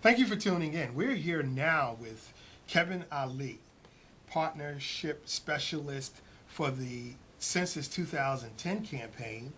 Thank you for tuning in. We're here now with Kevin Ali, Partnership Specialist for the Census 2010 campaign,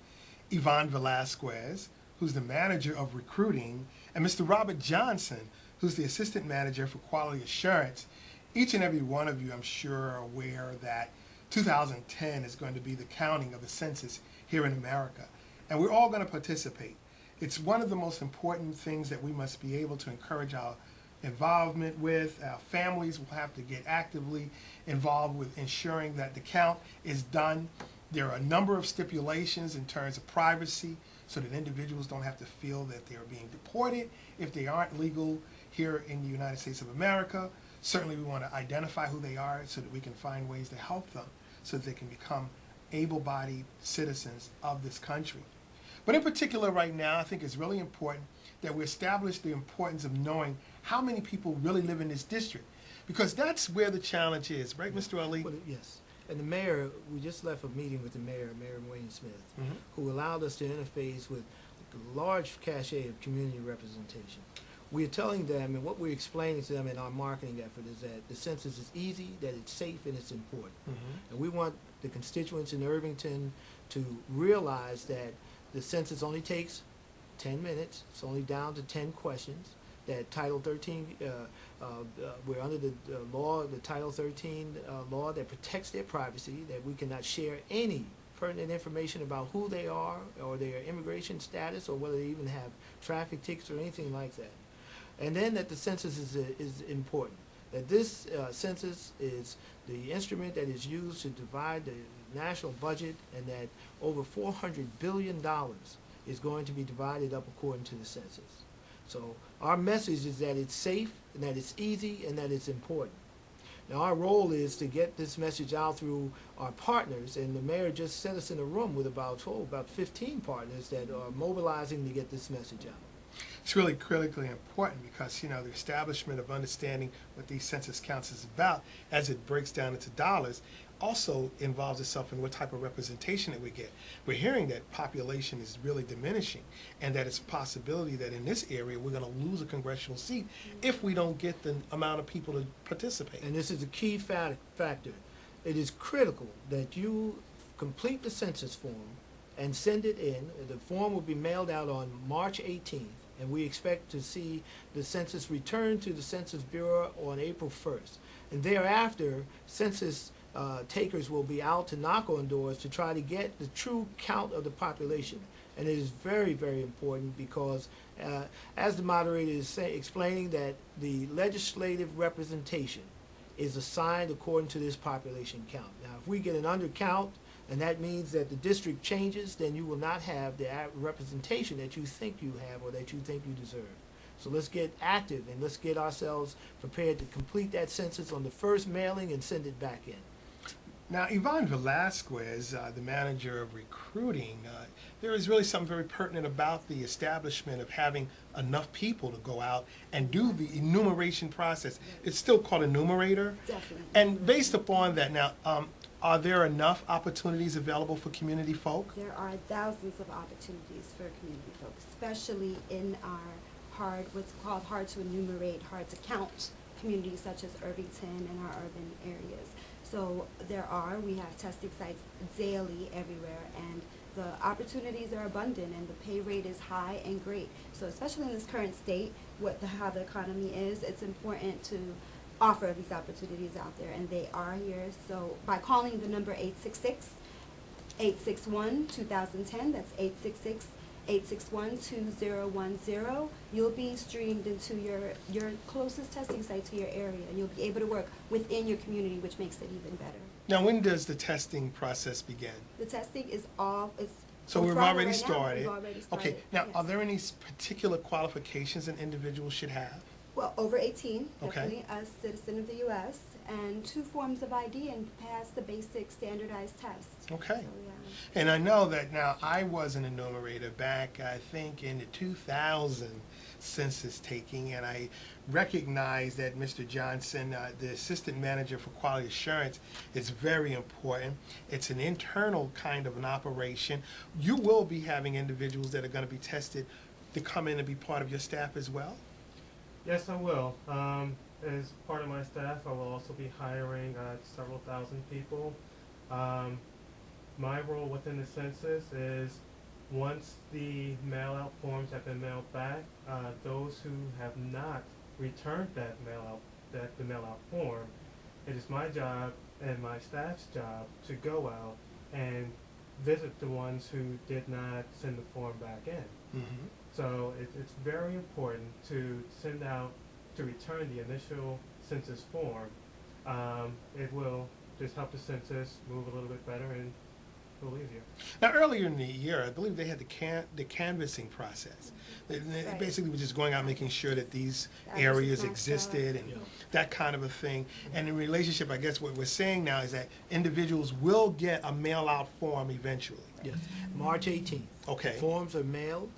Yvonne Velasquez, who's the Manager of Recruiting, and Mr. Robert Johnson, who's the Assistant Manager for Quality Assurance. Each and every one of you, I'm sure, are aware that 2010 is going to be the counting of the census here in America, and we're all going to participate. It's one of the most important things that we must be able to encourage our involvement with. Our families will have to get actively involved with ensuring that the count is done. There are a number of stipulations in terms of privacy so that individuals don't have to feel that they're being deported if they aren't legal here in the United States of America. Certainly we want to identify who they are so that we can find ways to help them so that they can become able-bodied citizens of this country. But in particular right now, I think it's really important that we establish the importance of knowing how many people really live in this district, because that's where the challenge is, right, Mr. Ali? Well, yes. And the mayor, we just left a meeting with the mayor, Mayor Wayne Smith, who allowed us to interface with a large cachet of community representation. We are telling them, and what we're explaining to them in our marketing effort is that the census is easy, that it's safe, and it's important. And we want the constituents in Irvington to realize that the census only takes 10 minutes. It's only down to 10 questions. That Title 13, we're under the law, the Title 13 law that protects their privacy, that we cannot share any pertinent information about who they are or their immigration status or whether they even have traffic tickets or anything like that. And then that the census is important. That this census is the instrument that is used to divide the national budget, and that over $400 billion is going to be divided up according to the census. So our message is that it's safe, and that it's easy, and that it's important. Now our role is to get this message out through our partners, and the mayor just set us in a room with about 15 partners that are mobilizing to get this message out. It's really critically important because, you know, the establishment of understanding what these census counts is about as it breaks down into dollars also involves itself in what type of representation that we get. We're hearing that population is really diminishing and that it's a possibility that in this area we're going to lose a congressional seat if we don't get the amount of people to participate. And this is a key factor. It is critical that you complete the census form and send it in. The form will be mailed out on March 18th. And we expect to see the census return to the Census Bureau on April 1st. And thereafter, census takers will be out to knock on doors to try to get the true count of the population. And it is very, very important because, as the moderator is explaining, that the legislative representation is assigned according to this population count. Now, if we get an undercount, and that means that the district changes, then you will not have the representation that you think you have or that you think you deserve. So let's get active and let's get ourselves prepared to complete that census on the first mailing and send it back in. Now, Yvonne Velasquez, the Manager of Recruiting, there is really something very pertinent about the establishment of having enough people to go out and do the enumeration process. It's still called enumerator. Definitely. And based upon that, now, are there enough opportunities available for community folk? There are thousands of opportunities for community folk, especially in our what's called hard to enumerate, hard to count communities such as Irvington and our urban areas. So we have testing sites daily everywhere, and the opportunities are abundant and the pay rate is high and great. So especially in this current state, how the economy is, it's important to offer these opportunities out there, and they are here. So by calling the number 866-861-2010, that's 866-861-2010, you'll be streamed into your closest testing site to your area, and you'll be able to work within your community, which makes it even better. Now, when does the testing process begin? The testing is So we've already started. Okay, now, yes. Are there any particular qualifications an individual should have? Well, over 18, Okay. definitely a citizen of the U.S., and 2 forms of ID and pass the basic standardized tests. Okay. So, yeah. And I know that now I was an enumerator back, I think, in the 2000 census taking, and I recognize that Mr. Johnson, the Assistant Manager for Quality Assurance, is very important. It's an internal kind of an operation. You will be having individuals that are going to be tested to come in and be part of your staff as well? Yes, I will. As part of my staff, I will also be hiring several thousand people. Um, my role within the census is once the mail-out forms have been mailed back, those who have not returned the mail-out form, it is my job and my staff's job to go out and visit the ones who did not send the form back in. Mm-hmm. So it's very important to send out, to return the initial census form. It will just help the census move a little bit better and a little easier. Now, earlier in the year, I believe they had the canvassing process. They Right. basically were just going out making sure that these That was areas not existed and Yeah. that kind of a thing. And in relationship, I guess what we're saying now is that individuals will get a mail-out form eventually. Yes, March 18th. Okay. The forms are mailed,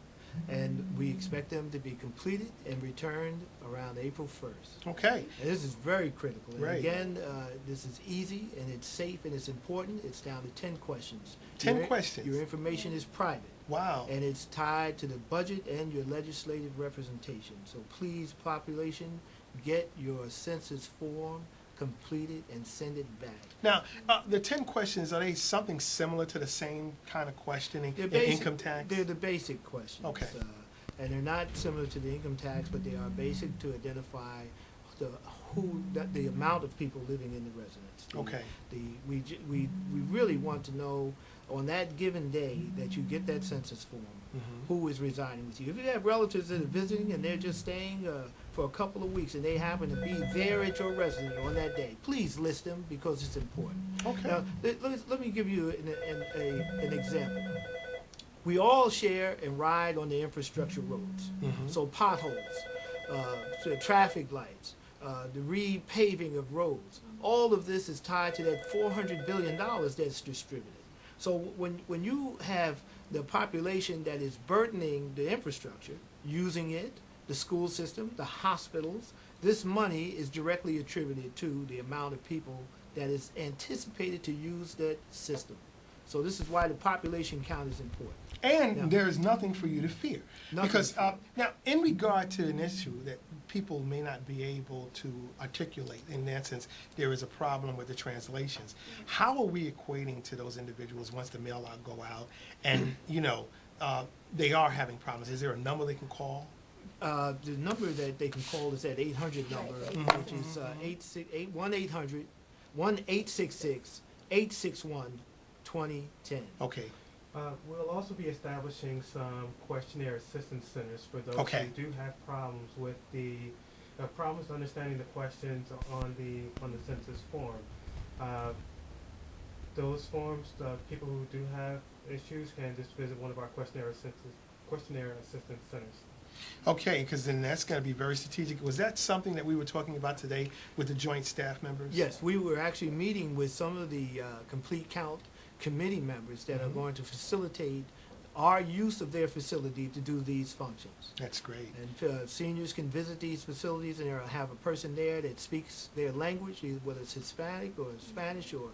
and we expect them to be completed and returned around April 1st. Okay. And this is very critical. And Right. again, this is easy and it's safe and it's important. It's down to 10 questions. 10 questions. Your information is private. Wow. And it's tied to the budget and your legislative representation. So please, population, get your census form completed and send it back. Now, the 10 questions, are they something similar to the same kind of questioning They're in basic- income tax? They're the basic questions. Okay. And they're not similar to the income tax, but they are basic to identify the amount of people living in the residence. Okay. We really want to know on that given day that you get that census form, Mhm. who is residing with you. If you have relatives that are visiting and they're just staying for a couple of weeks and they happen to be there at your residence on that day, please list them because it's important. Okay. Now, let me give you an example. We all share and ride on the infrastructure roads. Mhm. So potholes, so traffic lights, the repaving of roads, all of this is tied to that $400 billion that's distributed. So when you have the population that is burdening the infrastructure, using it, the school system, the hospitals, this money is directly attributed to the amount of people that is anticipated to use that system. So this is why the population count is important. And Yeah. there is nothing for you to fear. Nothing Because to fear. now, in regard to an issue that people may not be able to articulate, in essence, there is a problem with the translations. How are we equating to those individuals once the mail out go out and, they are having problems? Is there a number they can call? The number that they can call is that 800 number, Right. which is 1-800-861-2010. Okay. We'll also be establishing some questionnaire assistance centers for those Okay. who do have problems with the problems understanding the questions on the census form. Those forms, the people who do have issues can just visit one of our questionnaire assistance centers. Okay, because then that's going to be very strategic. Was that something that we were talking about today with the joint staff members? Yes, we were actually meeting with some of the complete count committee members that are Mhm. going to facilitate our use of their facility to do these functions. That's great. And seniors can visit these facilities and they'll have a person there that speaks their language, either whether it's Hispanic or Spanish or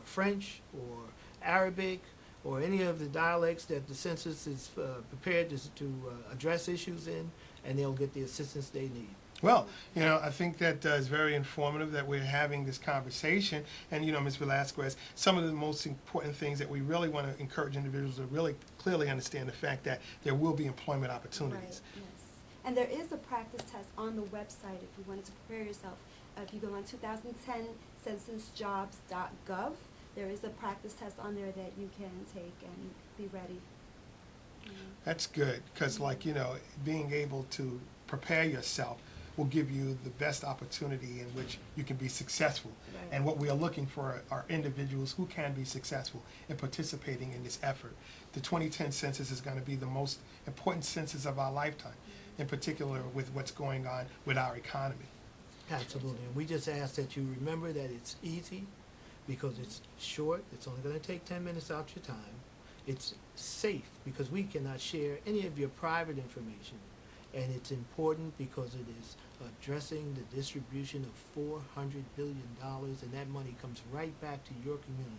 French or Arabic or any of the dialects that the census is prepared to address issues in, and they'll get the assistance they need. Well, I think that is very informative that we're having this conversation. And, Ms. Velasquez, some of the most important things that we really want to encourage individuals to really clearly understand the fact that there will be employment opportunities. Right, yes. And there is a practice test on the website if you wanted to prepare yourself. If you go on 2010 censusjobs.gov, there is a practice test on there that you can take and be ready. That's good because, being able to prepare yourself will give you the best opportunity in which you can be successful. Right. And what we are looking for are individuals who can be successful in participating in this effort. The 2010 census is going to be the most important census of our lifetime, in particular with what's going on with our economy. Absolutely. And we just ask that you remember that it's easy because it's short. It's only going to take 10 minutes out your time. It's safe because we cannot share any of your private information. And it's important because it is addressing the distribution of $400 billion, and that money comes right back to your community.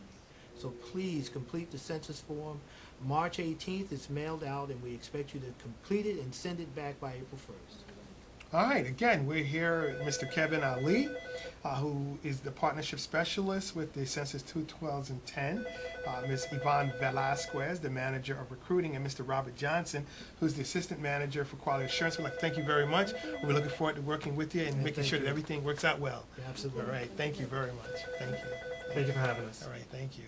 So please complete the census form. March 18th, it's mailed out, and we expect you to complete it and send it back by April 1st. All right, again, we're here with Mr. Kevin Ali, who is the partnership specialist with the Census 2010, Ms. Yvonne Velasquez, the manager of recruiting, and Mr. Robert Johnson, who's the assistant manager for quality assurance. We'd like to thank you very much. We're looking forward to working with you and Yeah, making thank sure that you. everything works out well. Yeah, absolutely. All right, thank you very much. Thank you. Thank you for having us. All right, thank you.